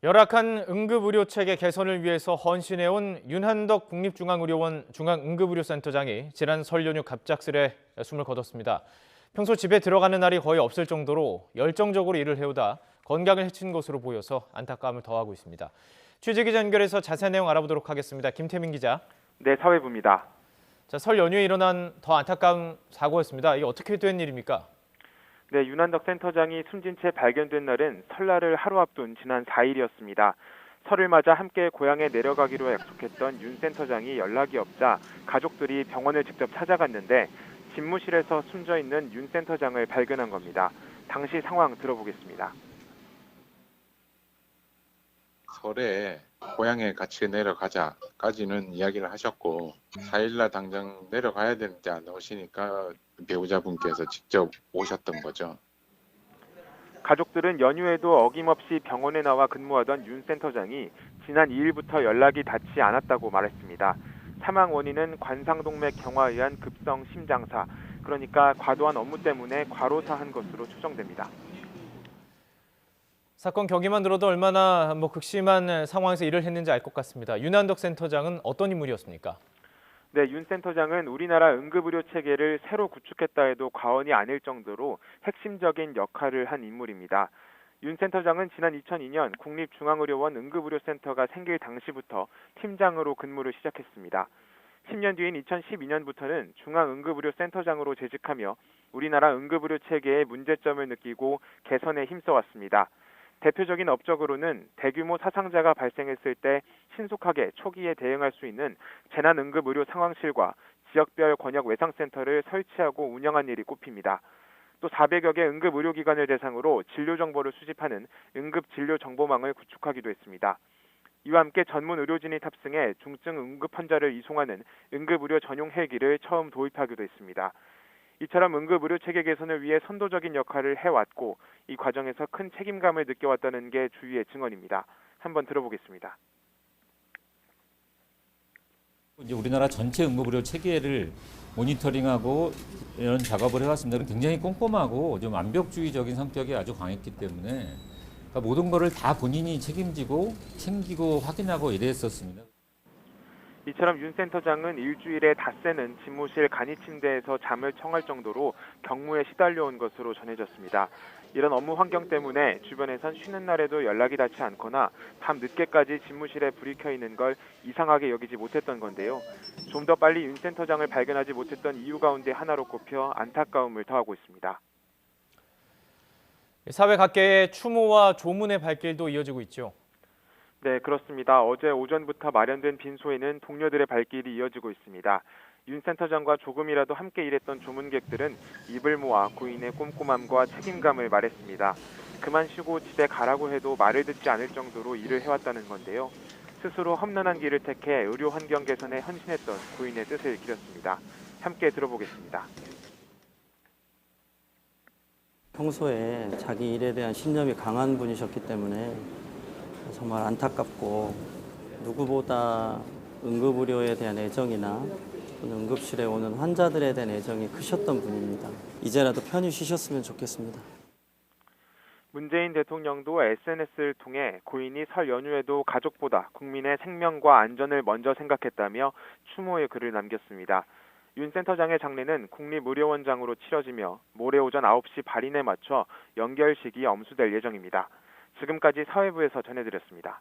열악한 응급의료체계 개선을 위해서 헌신해온 윤한덕 국립중앙의료원 중앙응급의료센터장이 지난 설 연휴 갑작스레 숨을 거뒀습니다. 평소 집에 들어가는 날이 거의 없을 정도로 열정적으로 일을 해오다 건강을 해친 것으로 보여서 안타까움을 더하고 있습니다. 취재기자 연결해서 자세한 내용 알아보도록 하겠습니다. 김태민 기자. 네, 사회부입니다. 설 연휴에 일어난 더 안타까운 사고였습니다. 이게 어떻게 된 일입니까? 네, 윤한덕 센터장이 숨진 채 발견된 날은 설날을 하루 앞둔 지난 4일이었습니다. 설을 맞아 함께 고향에 내려가기로 약속했던 윤 센터장이 연락이 없자 가족들이 병원을 직접 찾아갔는데 집무실에서 숨져 있는 윤 센터장을 발견한 겁니다. 당시 상황 들어보겠습니다. 설에 고향에 같이 내려가자까지는 이야기를 하셨고 4일날 당장 내려가야 되는데 안 오시니까 배우자분께서 직접 오셨던 거죠. 가족들은 연휴에도 어김없이 병원에 나와 근무하던 윤 센터장이 지난 2일부터 연락이 닿지 않았다고 말했습니다. 사망 원인은 관상동맥 경화에 의한 급성 심장사, 그러니까 과도한 업무 때문에 과로사한 것으로 추정됩니다. 사건 경위만 들어도 얼마나 극심한 상황에서 일을 했는지 알 것 같습니다. 윤한덕 센터장은 어떤 인물이었습니까? 네, 윤 센터장은 우리나라 응급의료 체계를 새로 구축했다 해도 과언이 아닐 정도로 핵심적인 역할을 한 인물입니다. 윤 센터장은 지난 2002년 국립중앙의료원 응급의료센터가 생길 당시부터 팀장으로 근무를 시작했습니다. 10년 뒤인 2012년부터는 중앙응급의료센터장으로 재직하며 우리나라 응급의료 체계의 문제점을 느끼고 개선에 힘써왔습니다. 대표적인 업적으로는 대규모 사상자가 발생했을 때 신속하게 초기에 대응할 수 있는 재난응급의료 상황실과 지역별 권역 외상센터를 설치하고 운영한 일이 꼽힙니다. 또 400여 개 응급의료기관을 대상으로 진료 정보를 수집하는 응급진료정보망을 구축하기도 했습니다. 이와 함께 전문 의료진이 탑승해 중증 응급 환자를 이송하는 응급의료 전용 헬기를 처음 도입하기도 했습니다. 이처럼 응급의료 체계 개선을 위해 선도적인 역할을 해왔고 이 과정에서 큰 책임감을 느껴왔다는 게 주위의 증언입니다. 한번 들어보겠습니다. 이제 우리나라 전체 응급의료 체계를 모니터링하고 이런 작업을 해왔습니다. 굉장히 꼼꼼하고 좀 완벽주의적인 성격이 아주 강했기 때문에 그러니까 모든 거를 다 본인이 책임지고 챙기고 확인하고 이랬었습니다. 이처럼 윤 센터장은 일주일에 닷새는 집무실 간이 침대에서 잠을 청할 정도로 경무에 시달려온 것으로 전해졌습니다. 이런 업무 환경 때문에 주변에선 쉬는 날에도 연락이 닿지 않거나 밤 늦게까지 집무실에 불이 켜 있는 걸 이상하게 여기지 못했던 건데요. 좀 더 빨리 윤 센터장을 발견하지 못했던 이유 가운데 하나로 꼽혀 안타까움을 더하고 있습니다. 사회 각계의 추모와 조문의 발길도 이어지고 있죠. 네, 그렇습니다. 어제 오전부터 마련된 빈소에는 동료들의 발길이 이어지고 있습니다. 윤 센터장과 조금이라도 함께 일했던 조문객들은 입을 모아 고인의 꼼꼼함과 책임감을 말했습니다. 그만 쉬고 집에 가라고 해도 말을 듣지 않을 정도로 일을 해왔다는 건데요. 스스로 험난한 길을 택해 의료 환경 개선에 헌신했던 고인의 뜻을 기렸습니다. 함께 들어보겠습니다. 평소에 자기 일에 대한 신념이 강한 분이셨기 때문에 정말 안타깝고 누구보다 응급의료에 대한 애정이나 또는 응급실에 오는 환자들에 대한 애정이 크셨던 분입니다. 이제라도 편히 쉬셨으면 좋겠습니다. 문재인 대통령도 SNS를 통해 고인이 설 연휴에도 가족보다 국민의 생명과 안전을 먼저 생각했다며 추모의 글을 남겼습니다. 윤 센터장의 장례는 국립의료원장으로 치러지며 모레 오전 9시 발인에 맞춰 연결식이 엄수될 예정입니다. 지금까지 사회부에서 전해드렸습니다.